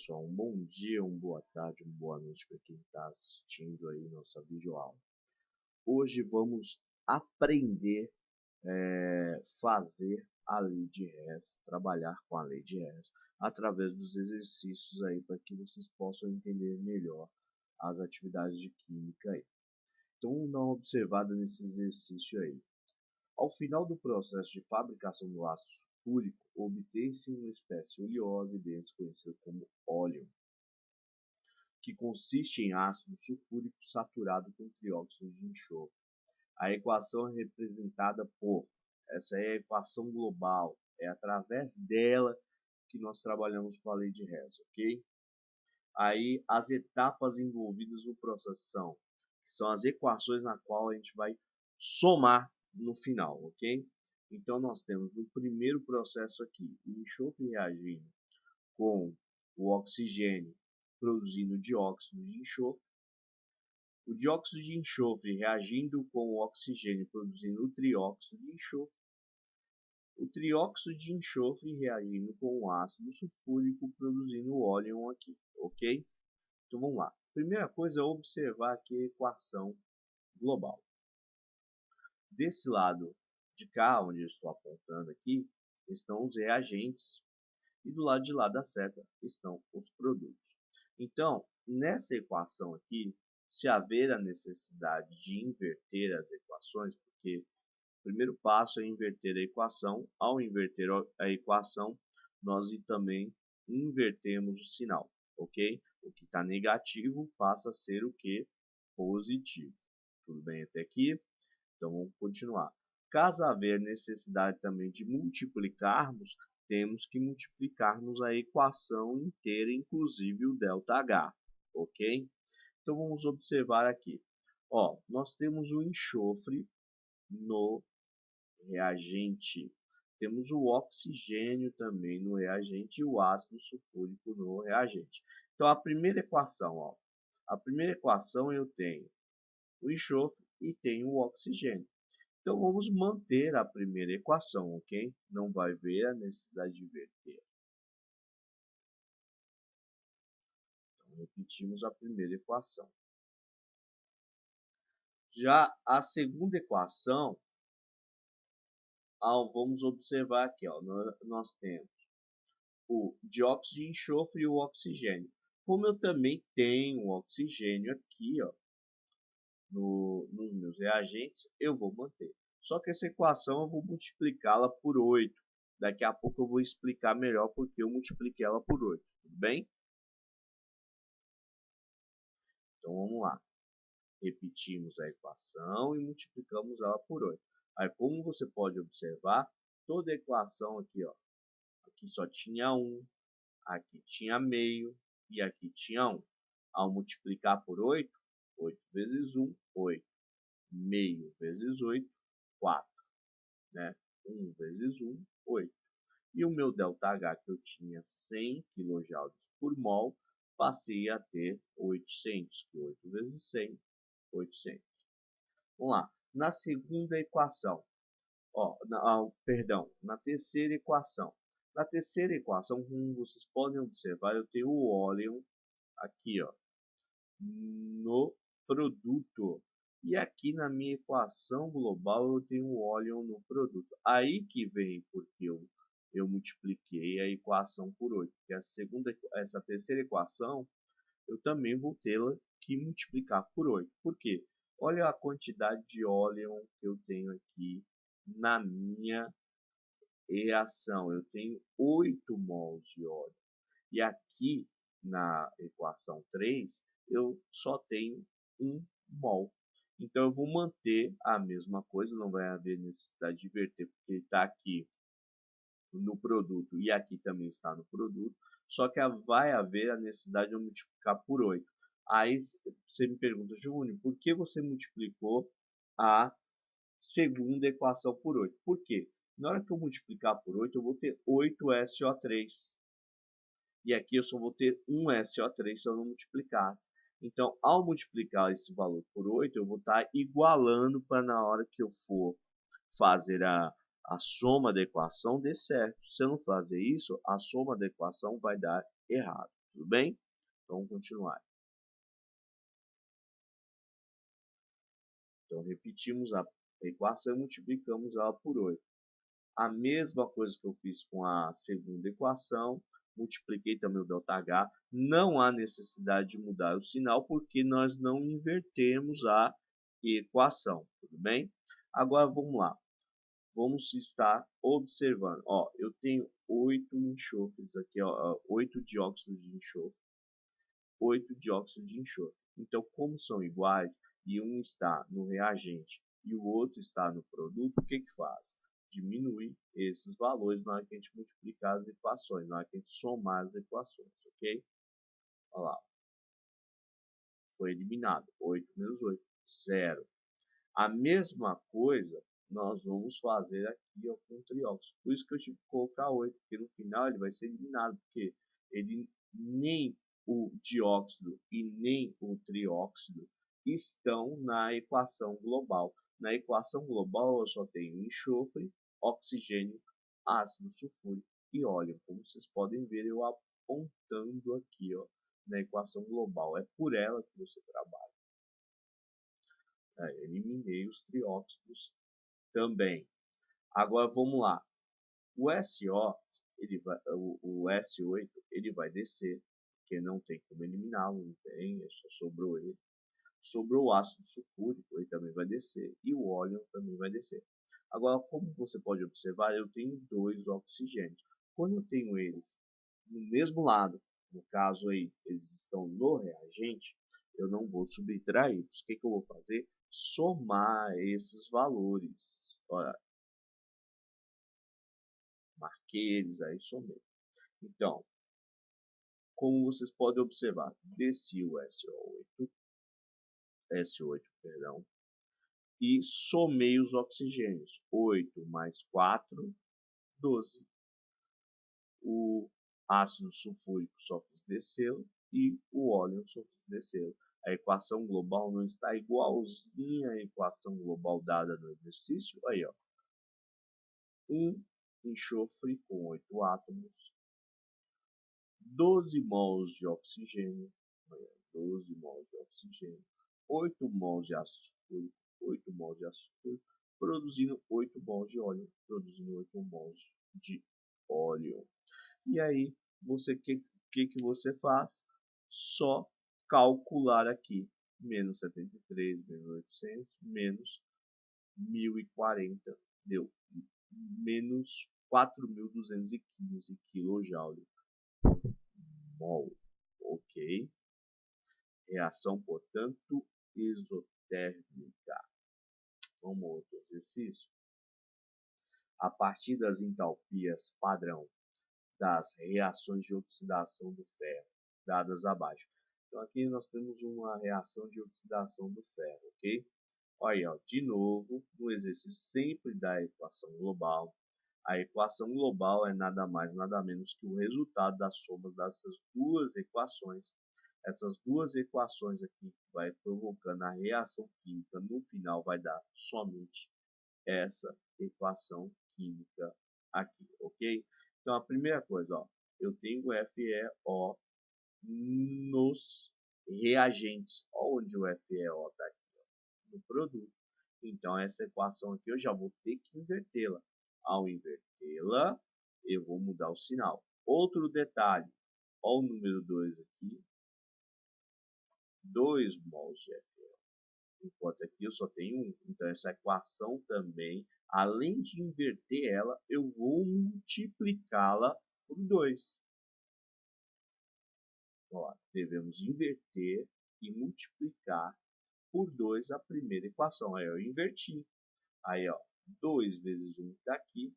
pessoal, um bom dia, uma boa tarde, uma boa noite para quem está assistindo aí nossa videoaula. Hoje vamos aprender fazer a lei de Hess, trabalhar com a lei de Hess, através dos exercícios aí para que vocês possam entender melhor as atividades de química aí. Então vamos dar uma observada nesse exercício aí. Ao final do processo de fabricação do ácido sulfúrico, obtém-se uma espécie oleosa e densa conhecida como óleo, que consiste em ácido sulfúrico saturado com trióxido de enxofre. A equação é representada por, essa é a equação global, é através dela que nós trabalhamos com a lei de Hess, ok? Aí as etapas envolvidas no processo são as equações na qual a gente vai somar no final, ok? Então nós temos no primeiro processo aqui o enxofre reagindo com o oxigênio produzindo dióxido de enxofre, o dióxido de enxofre reagindo com o oxigênio produzindo o trióxido de enxofre, o trióxido de enxofre reagindo com o ácido sulfúrico produzindo o óleo aqui, ok? Então vamos lá. Primeira coisa é observar aqui a equação global. Desse lado de cá, onde eu estou apontando aqui, estão os reagentes e do lado de lá da seta estão os produtos. Então, nessa equação aqui, se haver a necessidade de inverter as equações, porque o primeiro passo é inverter a equação, ao inverter a equação, nós também invertemos o sinal, ok? O que está negativo passa a ser o que? Positivo. Tudo bem até aqui? Então vamos continuar. Caso haver necessidade também de multiplicarmos, temos que multiplicarmos a equação inteira, inclusive o ΔH, ok? Então vamos observar aqui. Ó, nós temos o enxofre no reagente. Temos o oxigênio também no reagente e o ácido sulfúrico no reagente. Então a primeira equação, ó, a primeira equação eu tenho o enxofre e tenho o oxigênio. Então vamos manter a primeira equação, ok? Não vai haver a necessidade de inverter. Então repetimos a primeira equação. Já a segunda equação, vamos observar aqui, ó, nós temos o dióxido de enxofre e o oxigênio. Como eu também tenho o oxigênio aqui, ó, nos meus reagentes, eu vou manter. Só que essa equação eu vou multiplicá-la por 8. Daqui a pouco eu vou explicar melhor porque eu multipliquei ela por 8. Tudo bem? Então vamos lá. Repetimos a equação e multiplicamos ela por 8. Aí, como você pode observar, toda a equação aqui, ó, aqui só tinha 1, aqui tinha meio e aqui tinha 1. Ao multiplicar por 8, 8 vezes 1, 8. Meio vezes 8, 4. Né? 1 vezes 1, 8. E o meu ΔH que eu tinha 100 kJ por mol, passei a ter 800, que 8 vezes 100, 800. Vamos lá. Na segunda equação, ó, na terceira equação. Na terceira equação, como vocês podem observar, eu tenho o óleo aqui, ó, no produto. E aqui na minha equação global eu tenho o óleo no produto. Aí que vem porque eu multipliquei a equação por 8. Porque essa terceira equação eu também vou tê-la que multiplicar por 8. Por quê? Olha a quantidade de óleo que eu tenho aqui na minha reação. Eu tenho 8 mols de óleo. E aqui na equação 3, eu só tenho 1 mol. Então eu vou manter a mesma coisa, não vai haver necessidade de inverter, porque ele está aqui no produto e aqui também está no produto, só que vai haver a necessidade de eu multiplicar por 8. Aí você me pergunta, Júnior, por que você multiplicou a segunda equação por 8? Por quê? Na hora que eu multiplicar por 8, eu vou ter 8SO3. E aqui eu só vou ter um SO3 se eu não multiplicasse. Então, ao multiplicar esse valor por 8, eu vou estar igualando para na hora que eu for fazer a soma da equação dê certo. Se eu não fazer isso, a soma da equação vai dar errado. Tudo bem? Então, vamos continuar. Então, repetimos a equação e multiplicamos ela por 8. A mesma coisa que eu fiz com a segunda equação, multipliquei também o ΔH. Não há necessidade de mudar o sinal, porque nós não invertemos a equação, tudo bem? Agora, vamos lá. Vamos estar observando. Ó, eu tenho 8 enxofres aqui, ó, 8 dióxidos de enxofre. 8 dióxidos de enxofre. Então, como são iguais e um está no reagente e o outro está no produto, o que que faz? Diminui esses valores na hora que a gente multiplicar as equações, na hora que a gente somar as equações, ok? Olha lá, foi eliminado. 8 menos 8, 0. A mesma coisa nós vamos fazer aqui ó, com o trióxido. Por isso que eu tive que colocar 8, porque no final ele vai ser eliminado, porque ele nem o dióxido e nem o trióxido estão na equação global. Na equação global eu só tenho enxofre, oxigênio, ácido sulfúrico e óleo. Como vocês podem ver, eu apontando aqui ó, na equação global. É por ela que você trabalha. Eliminei os trióxidos também. Agora vamos lá. O SO, o S8, ele vai descer, porque não tem como eliminá-lo, não tem, só sobrou ele. Sobrou o ácido sulfúrico, ele também vai descer, e o óleo também vai descer. Agora, como você pode observar, eu tenho dois oxigênios. Quando eu tenho eles no mesmo lado, no caso aí, eles estão no reagente, eu não vou subtraí-los. O que eu vou fazer? Somar esses valores. Olha, marquei eles aí, somei. Então, como vocês podem observar, desci o S8, perdão, e somei os oxigênios. 8 mais 4, 12. O ácido sulfúrico só fiz descê-lo e o óleo só fiz descê-lo. A equação global não está igualzinha à equação global dada no exercício. Aí, ó. Um enxofre com 8 átomos, 12 mols de oxigênio, 12 mols de oxigênio, 8 mols de ácido sulfúrico, 8 mols de ácido sulfúrico, produzindo 8 mols de óleo, produzindo 8 mols de óleo. E aí, você que você faz? Só calcular aqui, menos 73, menos 800, menos 1040, deu menos 4.215 kJ mol, ok? Reação, portanto, isotérmica. Vamos ao outro exercício. A partir das entalpias padrão das reações de oxidação do ferro, dadas abaixo. Então aqui nós temos uma reação de oxidação do ferro, ok? Olha, ó, de novo, no exercício sempre da equação global. A equação global é nada mais, nada menos que o resultado das somas dessas duas equações. Essas duas equações aqui vai provocando a reação química, no final vai dar somente essa equação química aqui, ok? Então a primeira coisa, ó, eu tenho o FeO nos reagentes. Olha onde o FeO está aqui, ó, no produto. Então essa equação aqui eu já vou ter que invertê-la. Ao invertê-la, eu vou mudar o sinal. Outro detalhe, olha o número 2 aqui, 2 mols de FeO. Enquanto aqui eu só tenho 1. Então essa equação também, além de inverter ela, eu vou multiplicá-la por 2. Ó, devemos inverter e multiplicar por 2 a primeira equação. Aí eu inverti. Aí, ó, 2 vezes 1 está aqui.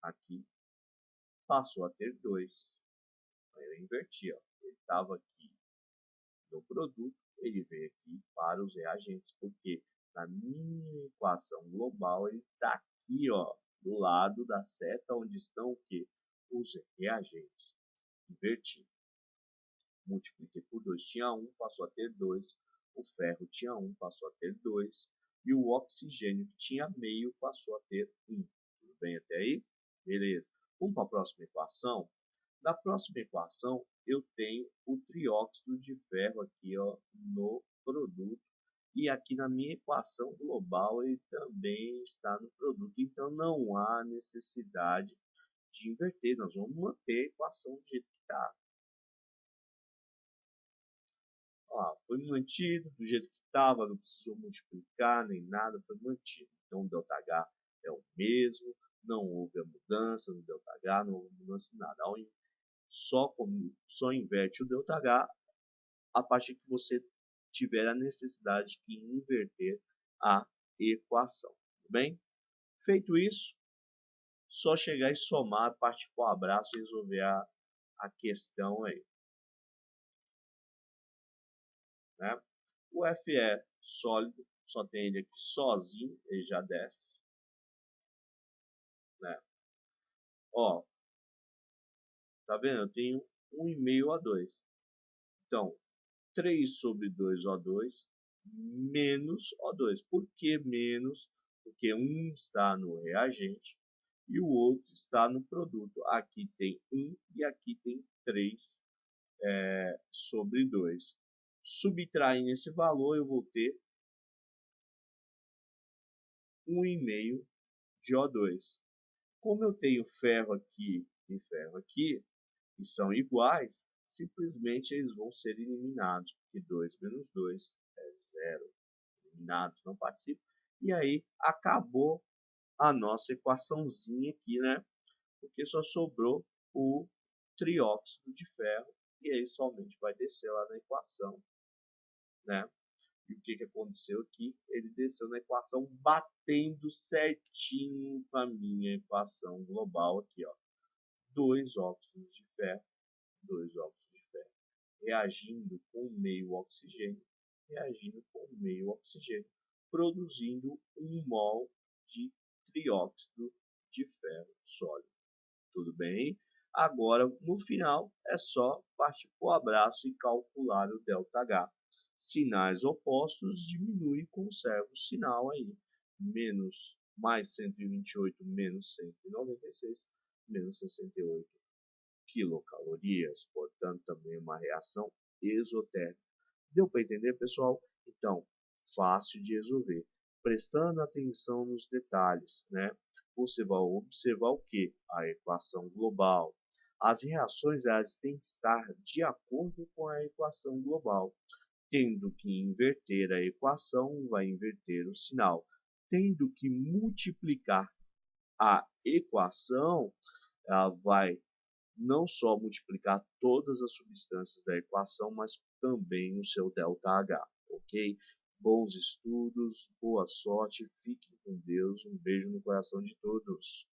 Aqui passou a ter 2. Aí eu inverti. Ó. Ele estava aqui no produto, ele veio aqui para os reagentes. Porque na minha equação global, ele está aqui, ó, do lado da seta, onde estão o quê? Os reagentes. Inverti. Multipliquei por 2, tinha 1, passou a ter 2. O ferro tinha 1, passou a ter 2. E o oxigênio que tinha meio, passou a ter 1. Tudo bem até aí? Beleza. Vamos para a próxima equação. Na próxima equação, eu tenho o trióxido de ferro aqui, ó, no produto. E aqui na minha equação global ele também está no produto. Então não há necessidade de inverter. Nós vamos manter a equação do jeito que está. Foi mantido do jeito que estava, não precisou multiplicar nem nada, foi mantido. Então o ΔH é o mesmo, não houve a mudança no ΔH, não houve mudança em nada. Só inverte o ΔH a partir que você tiver a necessidade de inverter a equação. Tudo bem? Feito isso, só chegar e somar, partir para o abraço e resolver a questão aí. Né? O Fe sólido, só tem ele aqui sozinho, ele já desce. Né? Ó, tá vendo? Eu tenho 1,5 O2. Então, 3 sobre 2O2 menos O2. Por que menos? Porque um está no reagente e o outro está no produto. Aqui tem 1 e aqui tem 3 sobre 2. Subtraindo esse valor, eu vou ter 1,5 de O2. Como eu tenho ferro aqui e ferro aqui, que são iguais, simplesmente eles vão ser eliminados, porque 2 menos 2 é 0. Eliminados, não participam. E aí acabou a nossa equaçãozinha aqui, né? Porque só sobrou o trióxido de ferro e aí somente vai descer lá na equação, né? E o que aconteceu aqui? Ele desceu na equação batendo certinho com a minha equação global aqui, ó. 2 óxidos de ferro, 2 óxidos de ferro, reagindo com meio oxigênio, reagindo com meio oxigênio, produzindo 1 mol de trióxido de ferro sólido. Tudo bem? Agora, no final, é só partir para o abraço e calcular o ΔH. Sinais opostos diminuem e conserva o sinal aí. Menos mais 128 menos 196 menos 68 quilocalorias. Portanto, também uma reação exotérmica. Deu para entender, pessoal? Então, fácil de resolver. Prestando atenção nos detalhes, né? Você vai observar o que? A equação global. As reações elas têm que estar de acordo com a equação global. Tendo que inverter a equação, vai inverter o sinal. Tendo que multiplicar a equação, ela vai não só multiplicar todas as substâncias da equação, mas também o seu ΔH, ok? Bons estudos, boa sorte, fiquem com Deus, um beijo no coração de todos.